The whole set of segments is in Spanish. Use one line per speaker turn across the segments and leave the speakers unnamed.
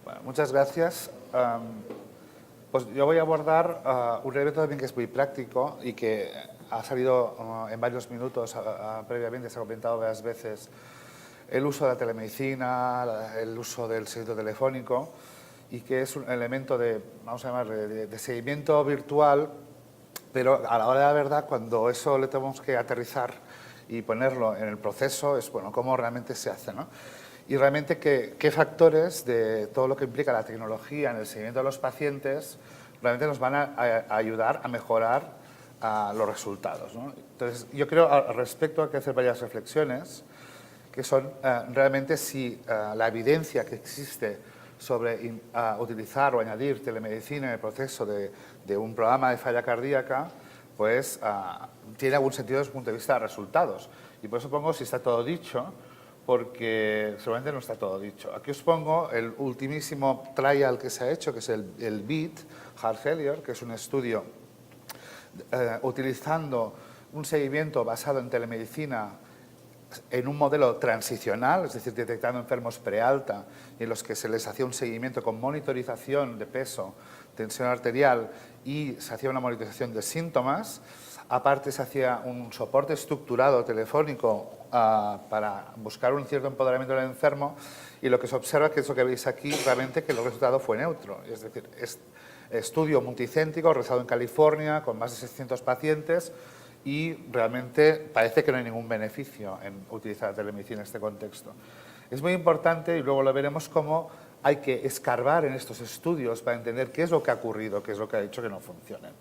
Bueno, muchas gracias. Pues yo voy a abordar un elemento también que es muy práctico y que ha salido en varios minutos previamente, se ha comentado varias veces, el uso de la telemedicina, el uso del seguimiento telefónico, y que es un elemento de, vamos a llamar, de seguimiento virtual, pero a la hora de la verdad, cuando eso le tenemos que aterrizar y ponerlo en el proceso, es bueno, cómo realmente se hace, ¿no? Y realmente qué factores de todo lo que implica la tecnología en el seguimiento de los pacientes realmente nos van a ayudar a mejorar los resultados, ¿no? Entonces, yo creo al respecto hay que hacer varias reflexiones, que son realmente si la evidencia que existe sobre utilizar o añadir telemedicina en el proceso de un programa de falla cardíaca, pues tiene algún sentido desde el punto de vista de resultados. Y por eso pongo si está todo dicho, porque seguramente no está todo dicho. Aquí os pongo el ultimísimo trial que se ha hecho, que es el BEAT, Heart Failure, que es un estudio utilizando un seguimiento basado en telemedicina en un modelo transicional, es decir, detectando enfermos prealta, en los que se les hacía un seguimiento con monitorización de peso, tensión arterial y se hacía una monitorización de síntomas. Aparte se hacía un soporte estructurado telefónico para buscar un cierto empoderamiento del enfermo, y lo que se observa, que es lo que veis aquí, realmente que el resultado fue neutro. Es decir, estudio multicéntrico realizado en California con más de 600 pacientes, y realmente parece que no hay ningún beneficio en utilizar la telemedicina en este contexto. Es muy importante, y luego lo veremos, cómo hay que escarbar en estos estudios para entender qué es lo que ha ocurrido, qué es lo que ha hecho que no funcionen.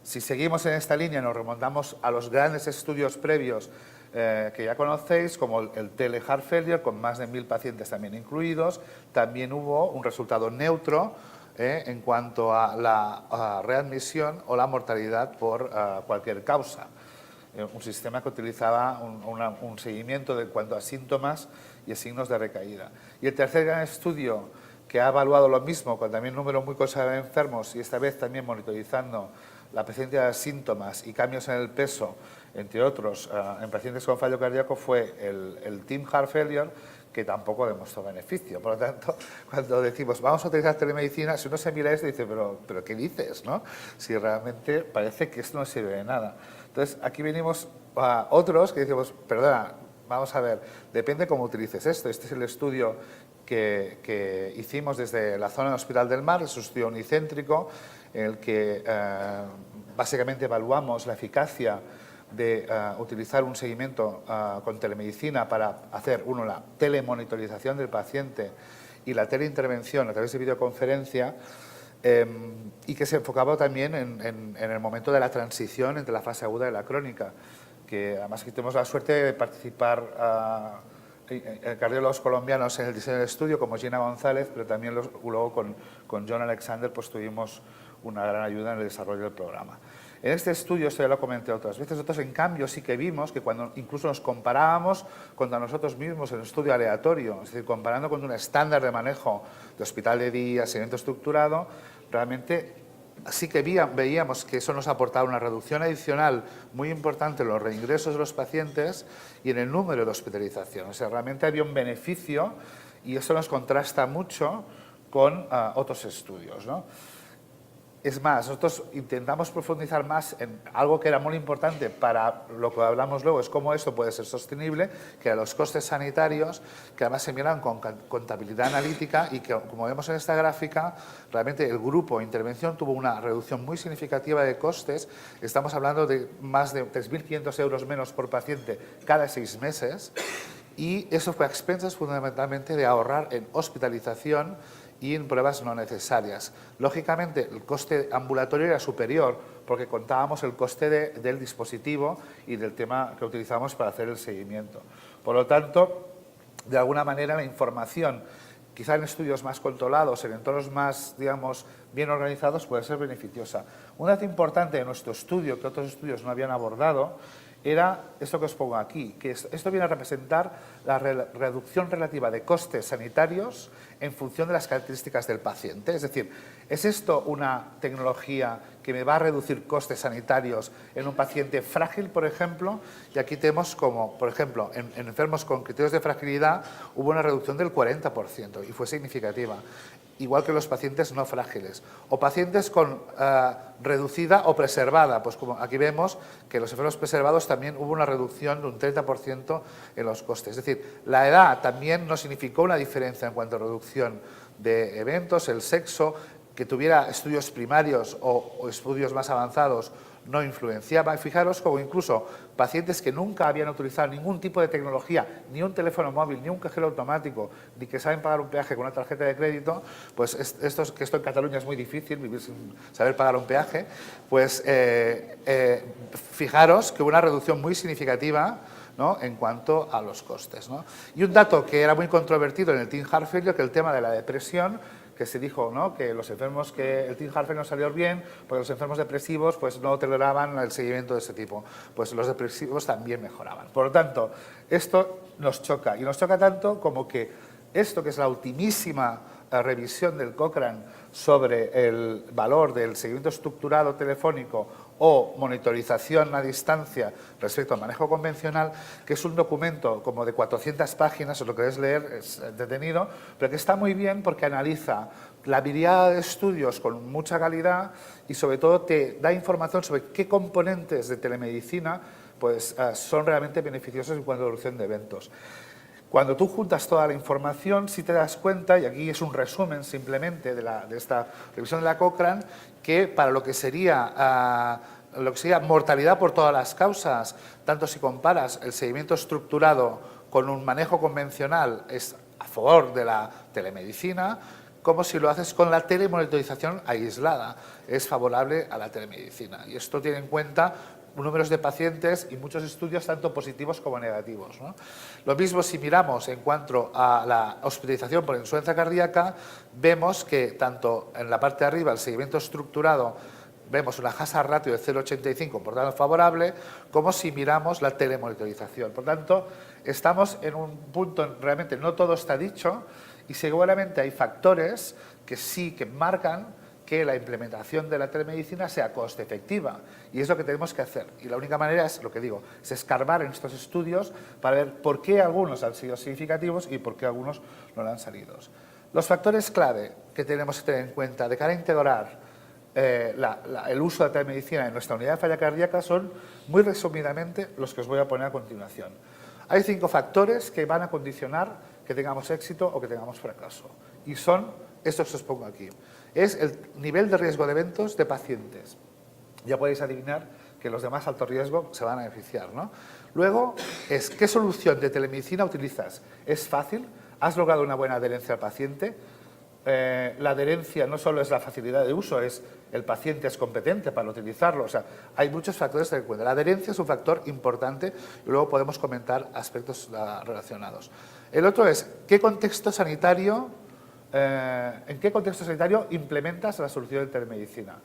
Si seguimos en esta línea, nos remontamos a los grandes estudios previos que ya conocéis, como el Tele-Heart Failure, con más de 1000 pacientes también incluidos. También hubo un resultado neutro en cuanto a la readmisión o la mortalidad por cualquier causa. Un sistema que utilizaba un seguimiento en cuanto a síntomas y a signos de recaída. Y el tercer gran estudio, que ha evaluado lo mismo, con también un número muy considerable de enfermos, y esta vez también monitorizando la presencia de síntomas y cambios en el peso, entre otros, en pacientes con fallo cardíaco, fue el Team Heart Failure, que tampoco demostró beneficio. Por lo tanto, cuando decimos vamos a utilizar telemedicina, si uno se mira esto y dice, pero ¿qué dices, no? Si realmente parece que esto no sirve de nada. Entonces, aquí venimos a otros que decimos, perdona, vamos a ver, depende cómo utilices esto. Este es el estudio que hicimos desde la zona del Hospital del Mar, es un estudio unicéntrico, en el que básicamente evaluamos la eficacia de utilizar un seguimiento con telemedicina para hacer, uno, la telemonitorización del paciente y la teleintervención a través de videoconferencia, y que se enfocaba también en el momento de la transición entre la fase aguda y la crónica, que además aquí tenemos la suerte de participar cardiólogos colombianos en el diseño del estudio, como Gina González, pero también luego con John Alexander pues tuvimos una gran ayuda en el desarrollo del programa. En este estudio, esto ya lo comenté otras veces, nosotros en cambio sí que vimos que cuando incluso nos comparábamos contra nosotros mismos en un estudio aleatorio, es decir, comparando con un estándar de manejo de hospital de día, seguimiento estructurado, realmente sí que veíamos que eso nos aportaba una reducción adicional muy importante en los reingresos de los pacientes y en el número de hospitalización. O sea, realmente había un beneficio, y eso nos contrasta mucho con otros estudios, ¿no? Es más, nosotros intentamos profundizar más en algo que era muy importante para lo que hablamos luego, es cómo esto puede ser sostenible, que eran los costes sanitarios, que además se miran con contabilidad analítica, y que, como vemos en esta gráfica, realmente el grupo de intervención tuvo una reducción muy significativa de costes. Estamos hablando de más de 3.500 euros menos por paciente cada 6 meses, y eso fue a expensas fundamentalmente de ahorrar en hospitalización y en pruebas no necesarias. Lógicamente, el coste ambulatorio era superior porque contábamos el coste del dispositivo y del tema que utilizamos para hacer el seguimiento. Por lo tanto, de alguna manera, la información, quizá en estudios más controlados, en entornos más, digamos, bien organizados, puede ser beneficiosa. Un dato importante de nuestro estudio, que otros estudios no habían abordado, era esto que os pongo aquí, que esto viene a representar la reducción relativa de costes sanitarios en función de las características del paciente. Es decir, ¿es esto una tecnología que me va a reducir costes sanitarios en un paciente frágil, por ejemplo? Y aquí tenemos como, por ejemplo, en enfermos con criterios de fragilidad hubo una reducción del 40% y fue significativa. igual que los pacientes no frágiles, o pacientes con reducida o preservada, pues como aquí vemos que los enfermos preservados también hubo una reducción de un 30% en los costes. Es decir, la edad también no significó una diferencia en cuanto a reducción de eventos, el sexo, que tuviera estudios primarios o estudios más avanzados no influenciaba. Y fijaros como incluso pacientes que nunca habían utilizado ningún tipo de tecnología, ni un teléfono móvil, ni un cajero automático, ni que saben pagar un peaje con una tarjeta de crédito, pues esto en Cataluña es muy difícil, vivir sin saber pagar un peaje, pues fijaros que hubo una reducción muy significativa, ¿no?, en cuanto a los costes, ¿no? Y un dato que era muy controvertido en el Teen Heart Failure, que el tema de la depresión, que se dijo, ¿no?, que los enfermos, que el Teen Heart Failure no salió bien, porque los enfermos depresivos pues no toleraban el seguimiento de ese tipo, pues los depresivos también mejoraban. Por lo tanto, esto nos choca, y nos choca tanto como que esto, que es la ultimísima revisión del Cochrane sobre el valor del seguimiento estructurado telefónico o monitorización a distancia respecto al manejo convencional, que es un documento como de 400 páginas, os lo queréis leer, es detenido, pero que está muy bien porque analiza la mirada de estudios con mucha calidad y sobre todo te da información sobre qué componentes de telemedicina pues, son realmente beneficiosos en cuanto a reducción de eventos. Cuando tú juntas toda la información, sí te das cuenta, y aquí es un resumen simplemente de esta revisión de la Cochrane, que para lo que sería mortalidad por todas las causas, tanto si comparas el seguimiento estructurado con un manejo convencional, es a favor de la telemedicina, como si lo haces con la telemonitorización aislada, es favorable a la telemedicina. Y esto tiene en cuenta números de pacientes y muchos estudios tanto positivos como negativos, ¿no? Lo mismo si miramos en cuanto a la hospitalización por insuficiencia cardíaca, vemos que tanto en la parte de arriba el seguimiento estructurado vemos una hazard ratio de 0,85, por tanto favorable, como si miramos la telemonitorización. Por tanto, estamos en un punto, realmente no todo está dicho y seguramente hay factores que sí que marcan que la implementación de la telemedicina sea coste efectiva, y es lo que tenemos que hacer. Y la única manera es, lo que digo, es escarbar en estos estudios para ver por qué algunos han sido significativos y por qué algunos no lo han salido. Los factores clave que tenemos que tener en cuenta de cara a integrar el uso de la telemedicina en nuestra unidad de falla cardíaca son, muy resumidamente, los que os voy a poner a continuación. Hay 5 factores que van a condicionar que tengamos éxito o que tengamos fracaso, y son estos que os pongo aquí. Es el nivel de riesgo de eventos de pacientes. Ya podéis adivinar que los de más alto riesgo se van a beneficiar, ¿no? Luego es qué solución de telemedicina utilizas. ¿Es fácil? ¿Has logrado una buena adherencia al paciente? La adherencia no solo es la facilidad de uso, es el paciente es competente para utilizarlo. O sea, hay muchos factores a tener en cuenta. La adherencia es un factor importante y luego podemos comentar aspectos relacionados. El otro es qué contexto sanitario, en qué contexto sanitario implementas la solución de telemedicina.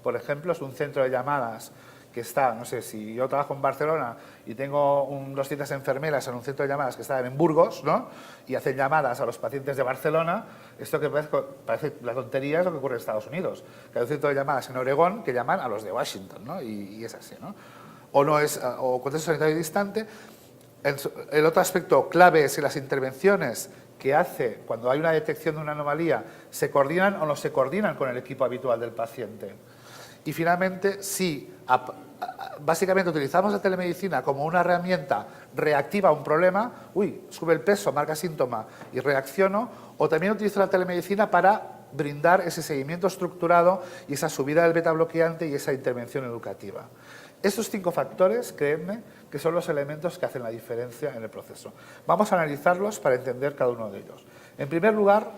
Por ejemplo, es un centro de llamadas que está, no sé, si yo trabajo en Barcelona y tengo 200 enfermeras en un centro de llamadas que están en Burgos, ¿no?, y hacen llamadas a los pacientes de Barcelona, esto que parece la tontería es lo que ocurre en Estados Unidos, que hay un centro de llamadas en Oregón que llaman a los de Washington, ¿no?, y es así, ¿no? O contexto sanitario distante. El otro aspecto clave es que las intervenciones que hace cuando hay una detección de una anomalía se coordinan o no se coordinan con el equipo habitual del paciente. Y finalmente, si básicamente utilizamos la telemedicina como una herramienta reactiva a un problema, sube el peso, marca síntoma y reacciono, o también utilizo la telemedicina para brindar ese seguimiento estructurado y esa subida del beta bloqueante y esa intervención educativa. Estos 5 factores, creedme, que son los elementos que hacen la diferencia en el proceso. Vamos a analizarlos para entender cada uno de ellos. En primer lugar,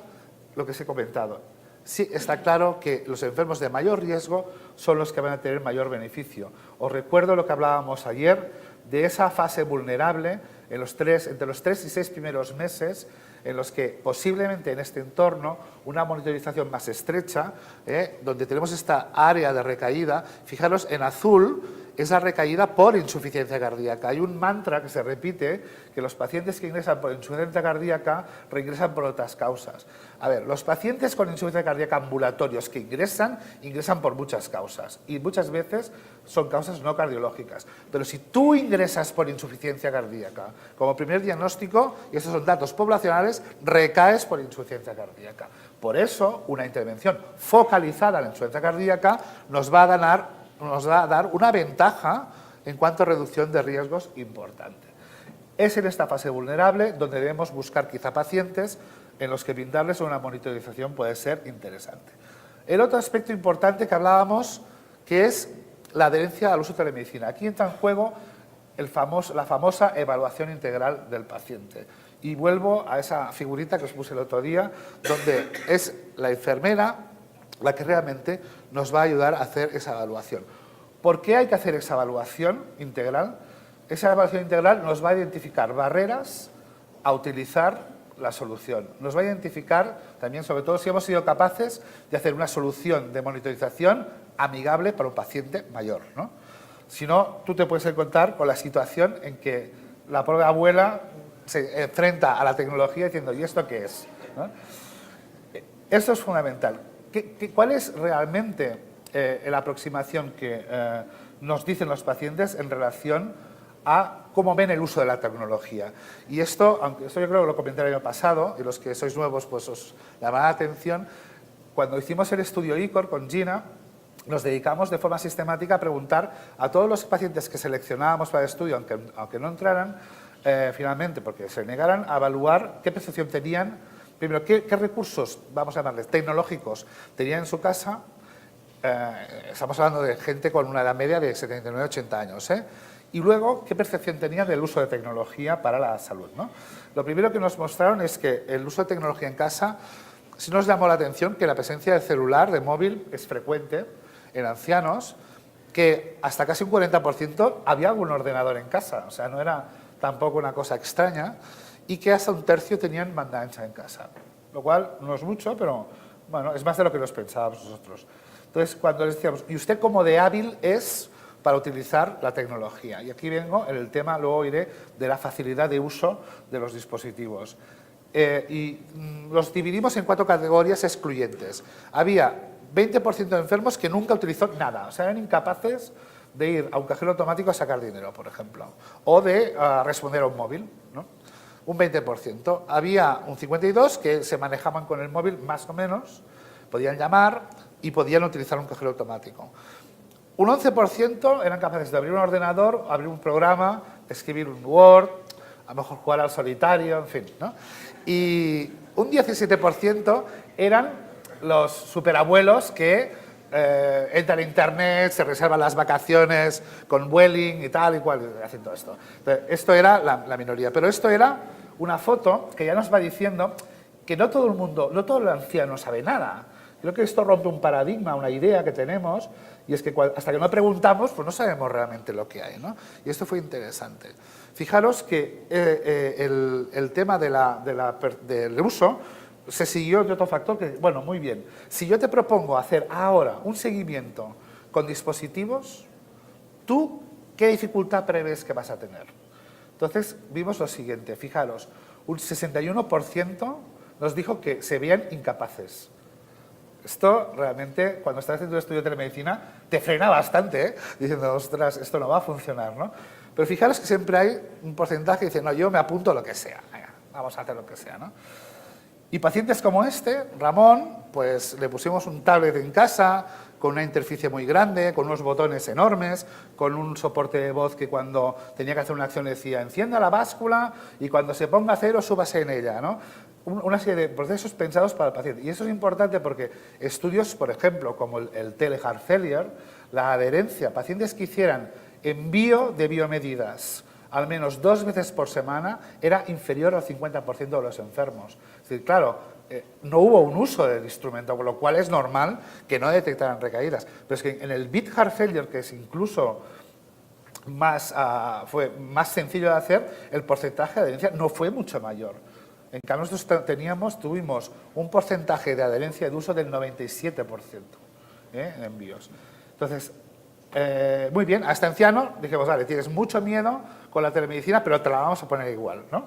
lo que os he comentado. Sí, está claro que los enfermos de mayor riesgo son los que van a tener mayor beneficio. Os recuerdo lo que hablábamos ayer de esa fase vulnerable entre los 3 y 6 primeros meses, en los que posiblemente en este entorno una monitorización más estrecha, donde tenemos esta área de recaída, fijaros en azul, es la recaída por insuficiencia cardíaca. Hay un mantra que se repite, que los pacientes que ingresan por insuficiencia cardíaca reingresan por otras causas. A ver, los pacientes con insuficiencia cardíaca ambulatorios que ingresan por muchas causas y muchas veces son causas no cardiológicas. Pero si tú ingresas por insuficiencia cardíaca como primer diagnóstico, y estos son datos poblacionales, recaes por insuficiencia cardíaca. Por eso, una intervención focalizada en la insuficiencia cardíaca nos va a dar una ventaja en cuanto a reducción de riesgos importante. Es en esta fase vulnerable donde debemos buscar quizá pacientes en los que brindarles una monitorización puede ser interesante. El otro aspecto importante que hablábamos, que es la adherencia al uso de telemedicina. Aquí entra en juego la famosa evaluación integral del paciente. Y vuelvo a esa figurita que os puse el otro día, donde es la enfermera la que realmente nos va a ayudar a hacer esa evaluación. ¿Por qué hay que hacer esa evaluación integral? Esa evaluación integral nos va a identificar barreras a utilizar la solución. Nos va a identificar también, sobre todo, si hemos sido capaces de hacer una solución de monitorización amigable para un paciente mayor, ¿no? Si no, tú te puedes encontrar con la situación en que la pobre abuela se enfrenta a la tecnología diciendo, ¿y esto qué es? ¿No? Esto es fundamental. ¿Cuál es realmente la aproximación que nos dicen los pacientes en relación a cómo ven el uso de la tecnología? Y esto, aunque esto yo creo que lo comenté el año pasado, y los que sois nuevos pues os llamará la atención, cuando hicimos el estudio ICOR con Gina, nos dedicamos de forma sistemática a preguntar a todos los pacientes que seleccionábamos para el estudio, aunque no entraran, finalmente, porque se negaran a evaluar qué percepción tenían, primero, qué recursos, vamos a llamarles, tecnológicos tenían en su casa. Estamos hablando de gente con una edad media de 79-80 años, y luego, qué percepción tenían del uso de tecnología para la salud, ¿no? Lo primero que nos mostraron es que el uso de tecnología en casa, sí nos llamó la atención que la presencia de celular, de móvil, es frecuente en ancianos, que hasta casi un 40% había algún ordenador en casa, o sea, no era tampoco una cosa extraña, y que hasta un tercio tenían banda ancha en casa, lo cual no es mucho, pero bueno, es más de lo que nos pensábamos nosotros. Entonces, cuando les decíamos, ¿y usted cómo de hábil es para utilizar la tecnología? Y aquí vengo en el tema, luego iré, de la facilidad de uso de los dispositivos. Los dividimos en 4 categorías excluyentes. Había 20% de enfermos que nunca utilizó nada, o sea, eran incapaces de ir a un cajero automático a sacar dinero, por ejemplo, o de responder a un móvil, ¿no? Un 20%. Había un 52% que se manejaban con el móvil más o menos, podían llamar y podían utilizar un cajero automático. Un 11% eran capaces de abrir un ordenador, abrir un programa, escribir un Word, a lo mejor jugar al solitario, en fin, ¿no? Y un 17% eran los superabuelos que entran a internet, se reservan las vacaciones con Vueling y tal y cual, hacen todo esto. Entonces, esto era la minoría, pero esto era una foto que ya nos va diciendo que no todo el mundo, no todo el anciano sabe nada. Creo que esto rompe un paradigma, una idea que tenemos, y es que hasta que no preguntamos, pues no sabemos realmente lo que hay, ¿no? Y esto fue interesante. Fijaros que el tema del uso se siguió de otro factor que, bueno, muy bien. Si yo te propongo hacer ahora un seguimiento con dispositivos, ¿tú qué dificultad prevés que vas a tener? Entonces, vimos lo siguiente, fijaros, un 61% nos dijo que se veían incapaces. Esto realmente, cuando estás haciendo un estudio de telemedicina, te frena bastante, diciendo, ostras, esto no va a funcionar, ¿no? Pero fijaros que siempre hay un porcentaje que dice, no, yo me apunto a lo que sea, venga, vamos a hacer lo que sea, ¿no? Y pacientes como este, Ramón, pues le pusimos un tablet en casa, con una interficie muy grande, con unos botones enormes, con un soporte de voz que cuando tenía que hacer una acción decía, encienda la báscula y cuando se ponga a cero, súbase en ella, ¿no? Una serie de procesos pensados para el paciente. Y eso es importante porque estudios, por ejemplo, como el teleheart failure, la adherencia, pacientes que hicieran envío de biomedidas al menos 2 veces por semana, era inferior al 50% de los enfermos. Es decir, claro, no hubo un uso del instrumento, con lo cual es normal que no detectaran recaídas. Pero es que en el beat heart failure, que es incluso fue más sencillo de hacer, el porcentaje de adherencia no fue mucho mayor. En cambio, nosotros tuvimos un porcentaje de adherencia de uso del 97% en envíos. Entonces, muy bien, a este anciano dijimos, vale, tienes mucho miedo con la telemedicina, pero te la vamos a poner igual, ¿no?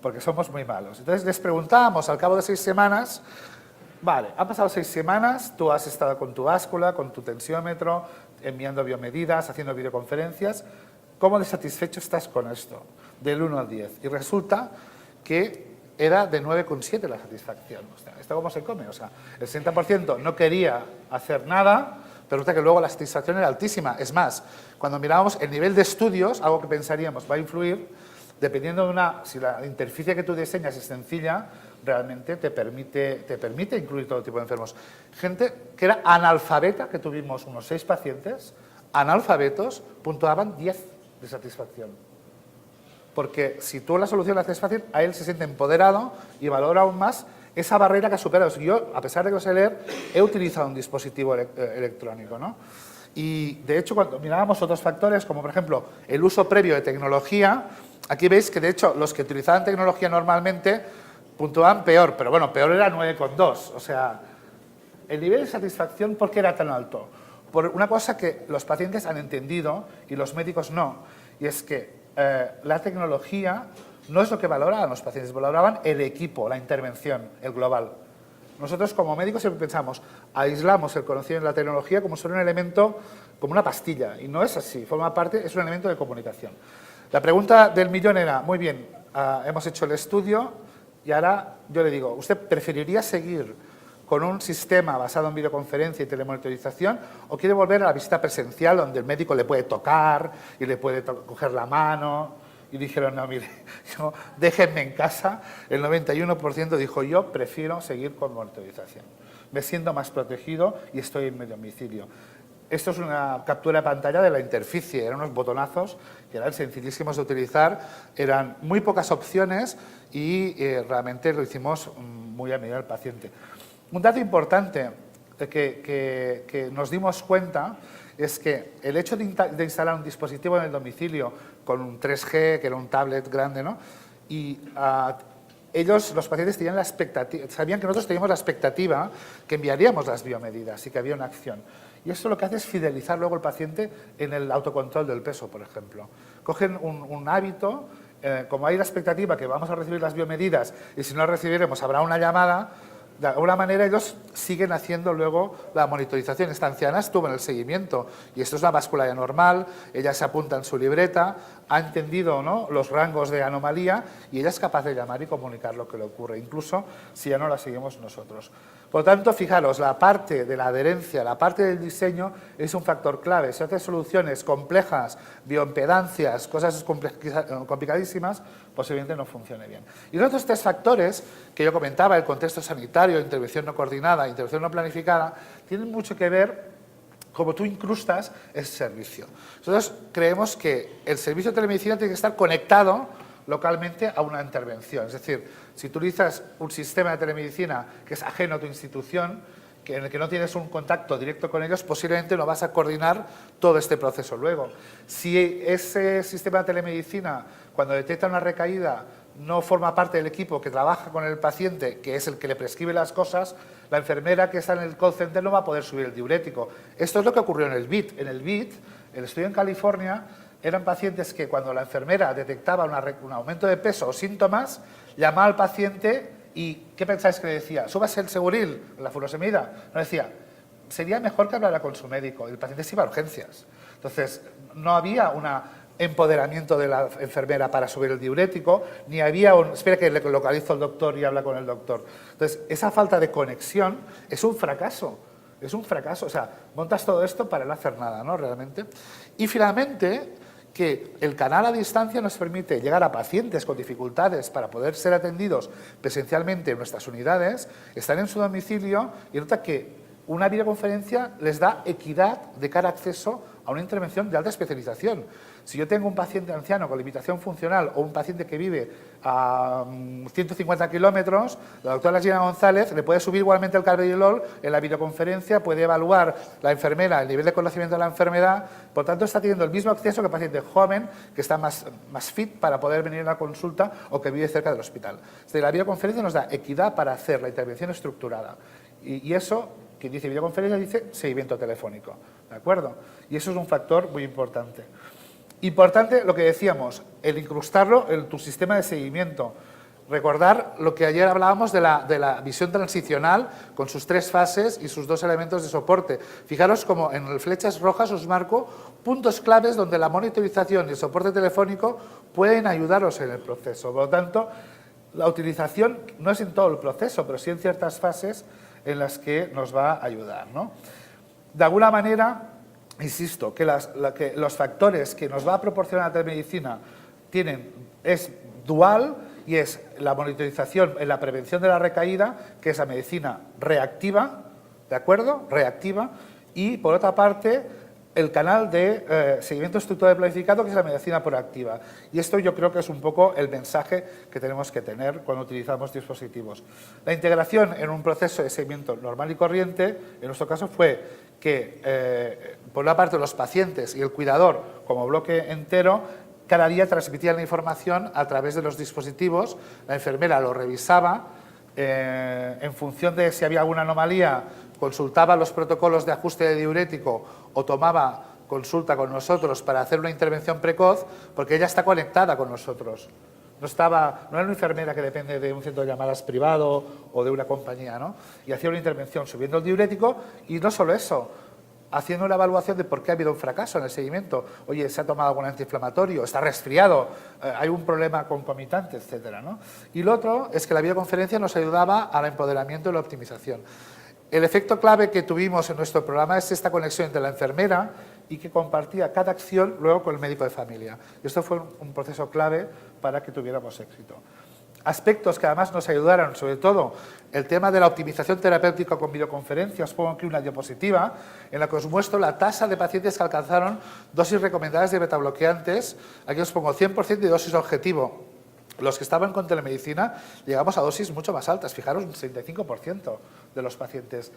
Porque somos muy malos. Entonces les preguntábamos al cabo de 6 semanas, vale, han pasado 6 semanas, tú has estado con tu báscula, con tu tensiómetro, enviando biomedidas, haciendo videoconferencias, ¿cómo de satisfecho estás con esto? Del 1 al 10. Y resulta que era de 9,7 la satisfacción. O sea, ¿esto cómo se come? O sea, el 60% no quería hacer nada, pero resulta que luego la satisfacción era altísima. Es más, cuando mirábamos el nivel de estudios, algo que pensaríamos va a influir, dependiendo de si la interficie que tú diseñas es sencilla, realmente te permite incluir todo tipo de enfermos. Gente que era analfabeta, que tuvimos unos 6 pacientes, analfabetos, puntuaban 10 de satisfacción. Porque si tú la solución la haces fácil, a él se siente empoderado y valora aún más esa barrera que ha superado. Yo, a pesar de que lo sé leer, he utilizado un dispositivo electrónico, ¿no? Y, de hecho, cuando mirábamos otros factores, como por ejemplo el uso previo de tecnología, aquí veis que, de hecho, los que utilizaban tecnología normalmente puntuaban peor, pero bueno, peor era 9,2. O sea, el nivel de satisfacción, ¿por qué era tan alto? Por una cosa que los pacientes han entendido y los médicos no, y es que la tecnología no es lo que valoraban los pacientes, valoraban el equipo, la intervención, el global. Nosotros como médicos siempre pensamos, aislamos el conocimiento de la tecnología como solo un elemento, como una pastilla, y no es así, forma parte, es un elemento de comunicación. La pregunta del millón era, muy bien, hemos hecho el estudio y ahora yo le digo, ¿usted preferiría seguir con un sistema basado en videoconferencia y telemonitorización o quiere volver a la visita presencial donde el médico le puede tocar y le puede coger la mano? Y dijeron, no, mire, déjenme en casa. El 91% dijo, yo prefiero seguir con monitorización. Me siento más protegido y estoy en mi domicilio. Esto es una captura de pantalla de la interficie, eran unos botonazos que eran sencillísimos de utilizar, eran muy pocas opciones y realmente lo hicimos muy a medida del paciente. Un dato importante que nos dimos cuenta es que el hecho de instalar un dispositivo en el domicilio con un 3G, que era un tablet grande, ¿no? Y ellos, los pacientes, tenían la expectativa, sabían que nosotros teníamos la expectativa que enviaríamos las biomedidas y que había una acción. Y esto lo que hace es fidelizar luego al paciente en el autocontrol del peso, por ejemplo. Cogen un hábito, como hay la expectativa que vamos a recibir las biomedidas y si no las recibiremos habrá una llamada, de alguna manera ellos siguen haciendo luego la monitorización. Esta anciana estuvo en el seguimiento y esto es una báscula ya normal, ella se apunta en su libreta, ha entendido, ¿no?, los rangos de anomalía y ella es capaz de llamar y comunicar lo que le ocurre, incluso si ya no la seguimos nosotros. Por lo tanto, fijaros, la parte de la adherencia, la parte del diseño es un factor clave. Si haces soluciones complejas, bioimpedancias, cosas complicadísimas, posiblemente no funcione bien. Y los otros 3 factores que yo comentaba, el contexto sanitario, intervención no coordinada, intervención no planificada, tienen mucho que ver cómo tú incrustas ese servicio. Nosotros creemos que el servicio de telemedicina tiene que estar conectado localmente a una intervención. Es decir, si tú utilizas un sistema de telemedicina que es ajeno a tu institución, en el que no tienes un contacto directo con ellos, posiblemente no vas a coordinar todo este proceso luego. Si ese sistema de telemedicina, cuando detecta una recaída, no forma parte del equipo que trabaja con el paciente, que es el que le prescribe las cosas, la enfermera que está en el call center no va a poder subir el diurético. Esto es lo que ocurrió en el BIT. En el BIT, el estudio en California, eran pacientes que cuando la enfermera detectaba un aumento de peso o síntomas, llamaba al paciente y ¿qué pensáis que le decía? Súbase el Seguril, la furosemida. No, decía, sería mejor que hablara con su médico. Y el paciente se iba a urgencias. Entonces, no había un empoderamiento de la enfermera para subir el diurético, ni había un, espera que le localizo al doctor y habla con el doctor. Entonces, esa falta de conexión es un fracaso. Es un fracaso. O sea, montas todo esto para no hacer nada, ¿no? Realmente. Y finalmente, que el canal a distancia nos permite llegar a pacientes con dificultades para poder ser atendidos presencialmente en nuestras unidades, están en su domicilio y nota que una videoconferencia les da equidad de cara a acceso a una intervención de alta especialización. Si yo tengo un paciente anciano con limitación funcional o un paciente que vive a 150 kilómetros, la doctora Gina González le puede subir igualmente el carvedilol en la videoconferencia, puede evaluar la enfermera el nivel de conocimiento de la enfermedad, por tanto está teniendo el mismo acceso que el paciente joven que está más fit para poder venir a la consulta o que vive cerca del hospital. La videoconferencia nos da equidad para hacer la intervención estructurada y eso Quien dice videoconferencia dice seguimiento telefónico, ¿de acuerdo? Y eso es un factor muy importante. Importante lo que decíamos, el incrustarlo en tu sistema de seguimiento. Recordar lo que ayer hablábamos de la visión transicional con sus 3 fases y sus 2 elementos de soporte. Fijaros como en flechas rojas os marco puntos claves donde la monitorización y el soporte telefónico pueden ayudaros en el proceso. Por lo tanto, la utilización no es en todo el proceso, pero sí en ciertas fases en las que nos va a ayudar, ¿no? De alguna manera, insisto, que los factores que nos va a proporcionar la telemedicina es dual, y es la monitorización en la prevención de la recaída, que es la medicina reactiva, ¿de acuerdo? Reactiva, y por otra parte, el canal de seguimiento estructurado y planificado, que es la medicina proactiva. Y esto yo creo que es un poco el mensaje que tenemos que tener cuando utilizamos dispositivos. La integración en un proceso de seguimiento normal y corriente, en nuestro caso fue que, por una parte, los pacientes y el cuidador, como bloque entero, cada día transmitían la información a través de los dispositivos, la enfermera lo revisaba, en función de si había alguna anomalía, consultaba los protocolos de ajuste de diurético o tomaba consulta con nosotros para hacer una intervención precoz, porque ella está conectada con nosotros. No era una enfermera que depende de un centro de llamadas privado o de una compañía, ¿no? Y hacía una intervención subiendo el diurético y no solo eso, haciendo una evaluación de por qué ha habido un fracaso en el seguimiento. Oye, ¿se ha tomado algún antiinflamatorio? ¿Está resfriado? ¿Hay un problema concomitante? Etcétera, ¿no? Y lo otro es que la videoconferencia nos ayudaba al empoderamiento y la optimización. El efecto clave que tuvimos en nuestro programa es esta conexión entre la enfermera y que compartía cada acción luego con el médico de familia. Y esto fue un proceso clave para que tuviéramos éxito. Aspectos que además nos ayudaron, sobre todo el tema de la optimización terapéutica con videoconferencia. Os pongo aquí una diapositiva en la que os muestro la tasa de pacientes que alcanzaron dosis recomendadas de betabloqueantes. Aquí os pongo 100% de dosis objetivo. Los que estaban con telemedicina llegamos a dosis mucho más altas, fijaros, un 65% de los pacientes.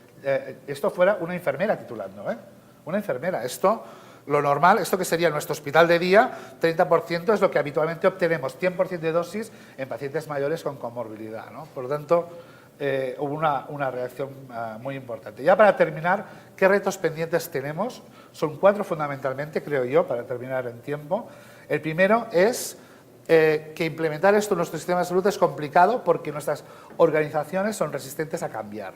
Esto fuera una enfermera titulando, ¿eh? Una enfermera. Esto, lo normal, esto que sería nuestro hospital de día, 30% es lo que habitualmente obtenemos, 100% de dosis en pacientes mayores con comorbilidad, ¿no? Por lo tanto, hubo una reacción muy importante. Ya para terminar, ¿qué retos pendientes tenemos? Son 4 fundamentalmente, creo yo, para terminar en tiempo. El primero es que implementar esto en nuestro sistema de salud es complicado porque nuestras organizaciones son resistentes a cambiar.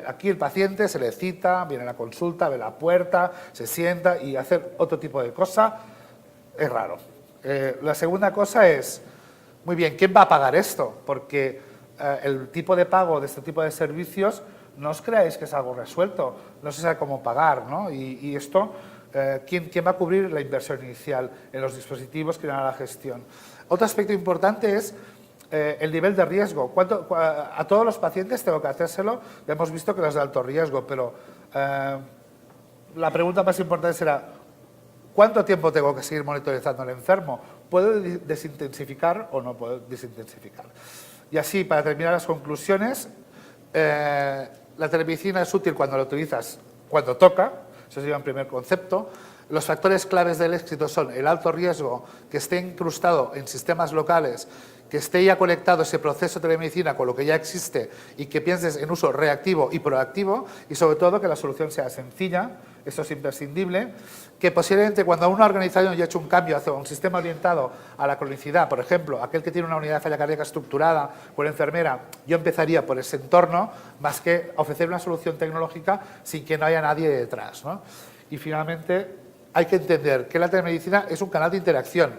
Aquí el paciente se le cita, viene a la consulta, ve la puerta, se sienta y hacer otro tipo de cosa es raro. La segunda cosa es, muy bien, ¿quién va a pagar esto? Porque el tipo de pago de este tipo de servicios no os creáis que es algo resuelto, no se sabe cómo pagar, ¿no? Y esto, ¿quién va a cubrir la inversión inicial en los dispositivos que harán la gestión? Otro aspecto importante es el nivel de riesgo. A todos los pacientes tengo que hacérselo, ya hemos visto que los de alto riesgo, pero la pregunta más importante será, ¿cuánto tiempo tengo que seguir monitorizando al enfermo? ¿Puedo desintensificar o no puedo desintensificar? Y así, para terminar las conclusiones, la telemedicina es útil cuando la utilizas cuando toca, eso sería un primer concepto. Los factores claves del éxito son el alto riesgo, que esté incrustado en sistemas locales, que esté ya conectado ese proceso de telemedicina con lo que ya existe y que pienses en uso reactivo y proactivo, y sobre todo que la solución sea sencilla, eso es imprescindible, que posiblemente cuando una organización ya ha hecho un cambio hacia un sistema orientado a la cronicidad, por ejemplo, aquel que tiene una unidad de falla cardíaca estructurada por enfermera, yo empezaría por ese entorno, más que ofrecer una solución tecnológica sin que no haya nadie detrás, ¿no? Y finalmente, hay que entender que la telemedicina es un canal de interacción,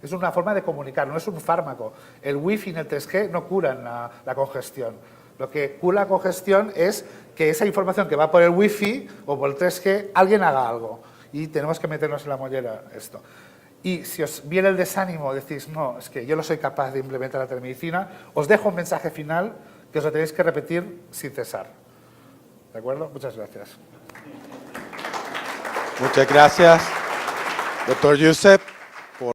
es una forma de comunicar, no es un fármaco. El Wi-Fi y el 3G no curan la congestión. Lo que cura la congestión es que esa información que va por el Wi-Fi o por el 3G, alguien haga algo. Y tenemos que meternos en la mollera esto. Y si os viene el desánimo, decís, no, es que yo no soy capaz de implementar la telemedicina, os dejo un mensaje final que os lo tenéis que repetir sin cesar. ¿De acuerdo? Muchas gracias.
Muchas gracias, doctor Josep.